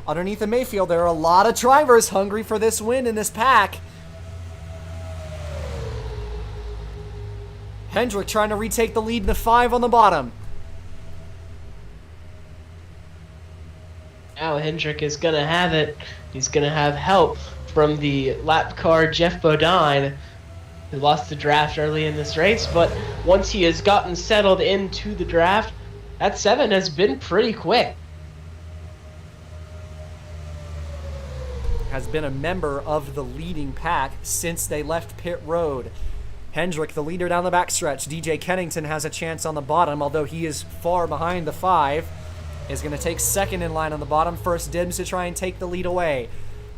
underneath the Mayfield. There are a lot of drivers hungry for this win in this pack. Hendrick trying to retake the lead in the 5 on the bottom. Now Hendrick is going to have it. He's going to have help from the lap car Jeff Bodine, who lost the draft early in this race. But once he has gotten settled into the draft, that 7 has been pretty quick. Has been a member of the leading pack since they left pit road. Hendrick, the leader down the backstretch. DJ Kennington has a chance on the bottom, although he is far behind the 5. Is going to take second in line on the bottom. First dibs to try and take the lead away.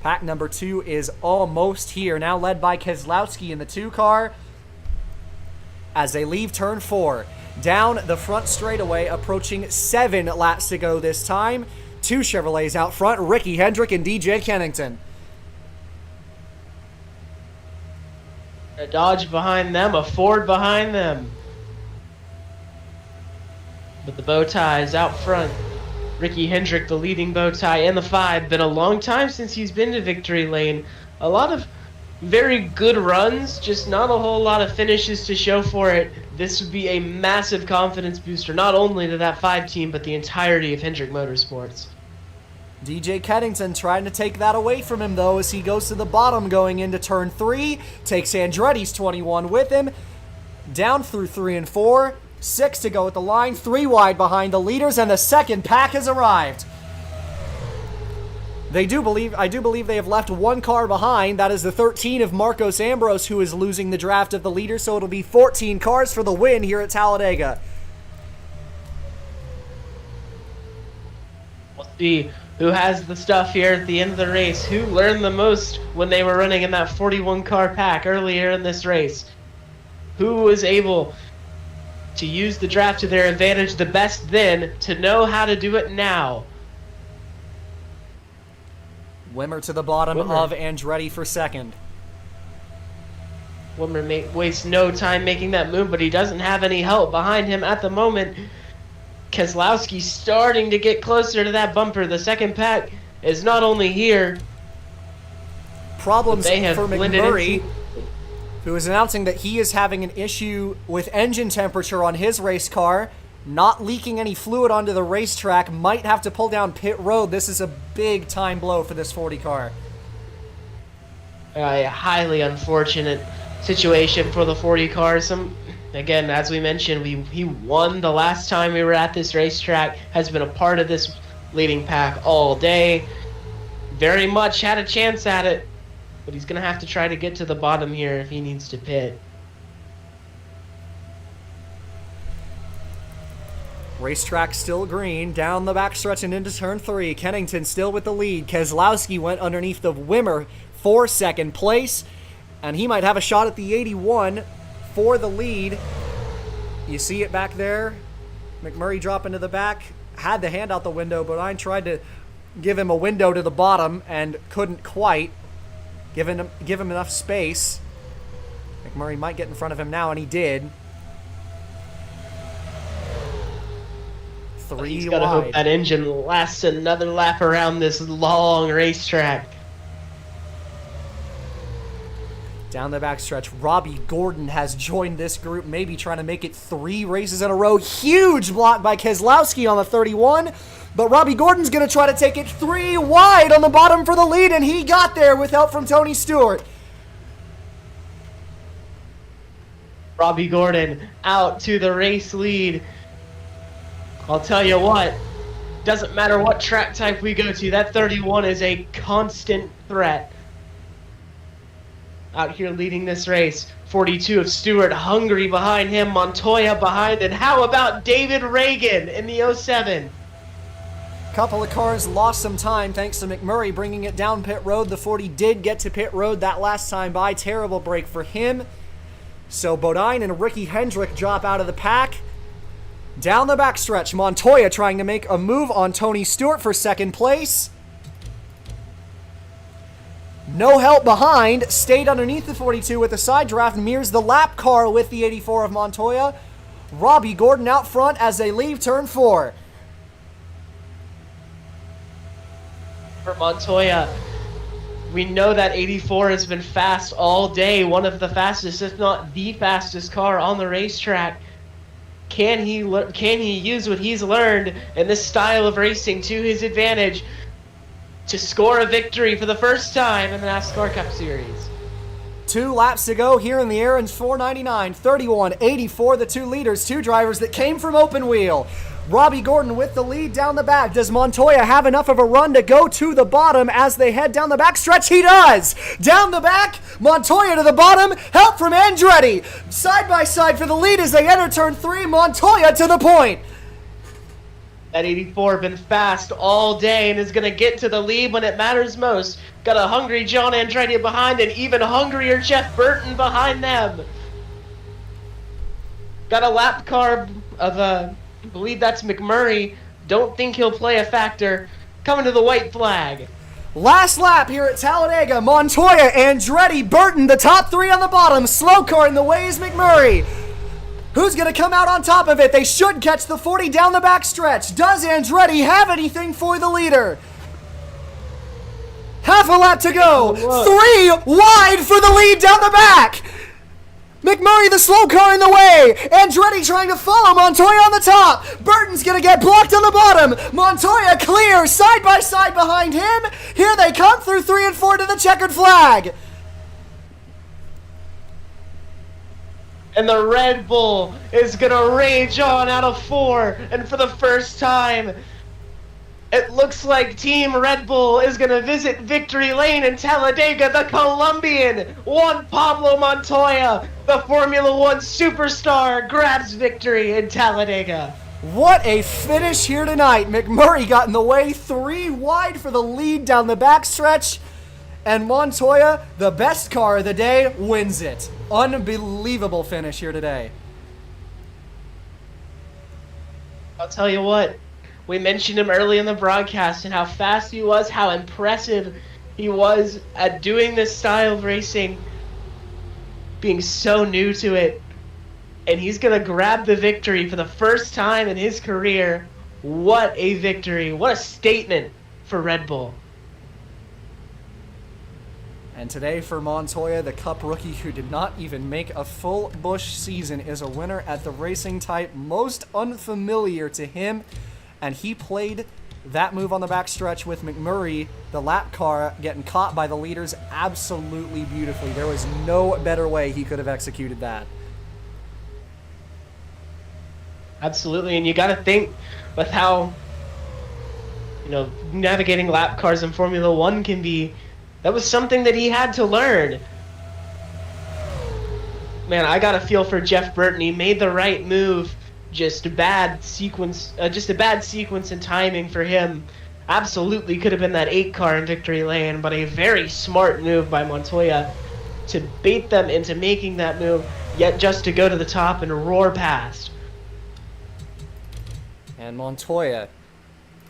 Pack number 2 is almost here, now led by Keselowski in the 2 car as they leave turn 4. Down the front straightaway, approaching 7 laps to go this time. 2 Chevrolets out front, Ricky Hendrick and DJ Kennington. A Dodge behind them, a Ford behind them. But the bow tie is out front. Ricky Hendrick, the leading bow tie in the 5. Been a long time since he's been to victory lane. A lot of very good runs, just not a whole lot of finishes to show for it. This would be a massive confidence booster, not only to that 5 team, but the entirety of Hendrick Motorsports. DJ Kennington trying to take that away from him, though, as he goes to the bottom going into turn 3. Takes Andretti's 21 with him. Down through 3 and 4. 6 to go at the line. 3 wide behind the leaders, and the second pack has arrived. I do believe they have left 1 car behind. That is the 13 of Marcos Ambrose, who is losing the draft of the leader, so it'll be 14 cars for the win here at Talladega. We'll see who has the stuff here at the end of the race, who learned the most when they were running in that 41 car pack earlier in this race, who was able to use the draft to their advantage the best then to know how to do it now. Wimmer to the bottom of Andretti for second. Wimmer wastes no time making that move, but he doesn't have any help behind him at the moment. Keselowski starting to get closer to that bumper. The second pack is not only here. Problems for McMurray, who is announcing that he is having an issue with engine temperature on his race car, not leaking any fluid onto the racetrack, might have to pull down pit road. This is a big time blow for this 40 car. A highly unfortunate situation for the 40 car. Again, as we mentioned, he won the last time we were at this racetrack, has been a part of this leading pack all day. Very much had a chance at it, but he's going to have to try to get to the bottom here if he needs to pit. Racetrack still green, down the backstretch and into turn 3. Kennington still with the lead. Keselowski went underneath the Wimmer for second place, and he might have a shot at the 81 for the lead. You see it back there. McMurray dropping to the back. Had the hand out the window, but I tried to give him a window to the bottom and couldn't quite give him enough space. McMurray might get in front of him now, and he did. 3 He's wide. got to hope that engine lasts another lap around this long racetrack. Down the backstretch, Robbie Gordon has joined this group, maybe trying to make it 3 races in a row. Huge block by Keselowski on the 31, but Robbie Gordon's going to try to take it 3 wide on the bottom for the lead, and he got there with help from Tony Stewart. Robbie Gordon out to the race lead. I'll tell you what, doesn't matter what track type we go to, that 31 is a constant threat. Out here leading this race, 42 of Stewart, hungry behind him, Montoya behind, and how about David Reagan in the 07? Couple of cars lost some time thanks to McMurray bringing it down pit road. The 40 did get to pit road that last time by. Terrible break for him. So Bodine and Ricky Hendrick drop out of the pack. Down the backstretch, Montoya trying to make a move on Tony Stewart for second place. No help behind. Stayed underneath the 42 with the side draft. Mirrors the lap car with the 84 of Montoya. Robbie Gordon out front as they leave turn 4. For Montoya, we know that 84 has been fast all day. One of the fastest, if not the fastest car on the racetrack. Can he use what he's learned in this style of racing to his advantage to score a victory for the first time in the NASCAR Cup Series? 2 laps to go here in the Aaron's 499, 31, 84, the 2 leaders, 2 drivers that came from open wheel. Robbie Gordon with the lead down the back. Does Montoya have enough of a run to go to the bottom as they head down the back stretch? He does! Down the back, Montoya to the bottom, help from Andretti. Side by side for the lead as they enter turn 3, Montoya to the point. That 84 been fast all day and is going to get to the lead when it matters most. Got a hungry John Andretti behind and even hungrier Jeff Burton behind them. Got a lap car of I believe that's McMurray. Don't think he'll play a factor. Coming to the white flag. Last lap here at Talladega. Montoya, Andretti, Burton, the top 3 on the bottom. Slow car in the way is McMurray. Who's going to come out on top of it? They should catch the 40 down the backstretch. Does Andretti have anything for the leader? Half a lap to go. 3 wide for the lead down the back. McMurray, the slow car, in the way. Andretti trying to follow Montoya on the top. Burton's going to get blocked on the bottom. Montoya clear, side by side behind him. Here they come through 3 and 4 to the checkered flag. And the Red Bull is going to rage on out of 4. And for the first time, it looks like Team Red Bull is going to visit victory lane in Talladega. The Colombian, Juan Pablo Montoya, the Formula One superstar, grabs victory in Talladega. What a finish here tonight. McMurray got in the way, 3 wide for the lead down the backstretch. And Montoya, the best car of the day, wins it. Unbelievable finish here today. I'll tell you what, we mentioned him early in the broadcast and how fast he was, how impressive he was at doing this style of racing, being so new to it. And he's going to grab the victory for the first time in his career. What a victory. What a statement for Red Bull. And today for Montoya, the Cup rookie who did not even make a full Busch season, is a winner at the racing type most unfamiliar to him. And he played that move on the backstretch with McMurray, the lap car, getting caught by the leaders absolutely beautifully. There was no better way he could have executed that. Absolutely, and you got to think with how, navigating lap cars in Formula One can be. That was something that he had to learn. Man, I got a feel for Jeff Burton. He made the right move. Just a bad sequence and timing for him. Absolutely could have been that 8 car in victory lane, but a very smart move by Montoya to bait them into making that move, yet just to go to the top and roar past. And Montoya,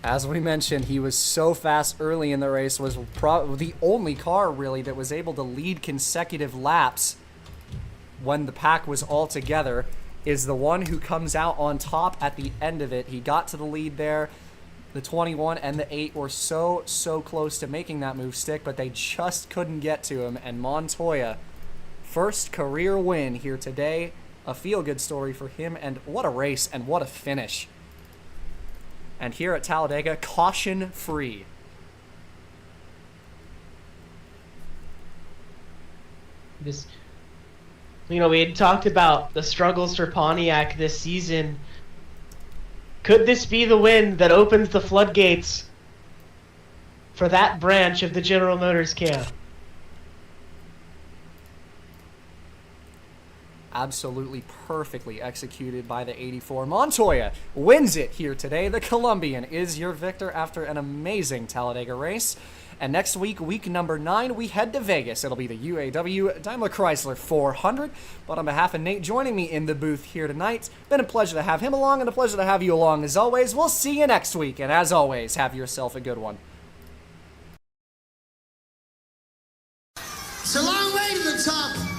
as we mentioned, he was so fast early in the race, was probably the only car really that was able to lead consecutive laps when the pack was all together, is the one who comes out on top at the end of it. He got to the lead there. The 21 and the 8 were so close to making that move stick, but they just couldn't get to him. And Montoya, first career win here today. A feel-good story for him, and what a race and what a finish. And here at Talladega, caution-free. We had talked about the struggles for Pontiac this season. Could this be the win that opens the floodgates for that branch of the General Motors camp? Absolutely perfectly executed by the 84. Montoya wins it here today. The Colombian is your victor after an amazing Talladega race. And next week, week number 9, we head to Vegas. It'll be the UAW Daimler Chrysler 400. But on behalf of Nate joining me in the booth here tonight, been a pleasure to have him along and a pleasure to have you along as always. We'll see you next week. And as always, have yourself a good one. It's a long way to the top.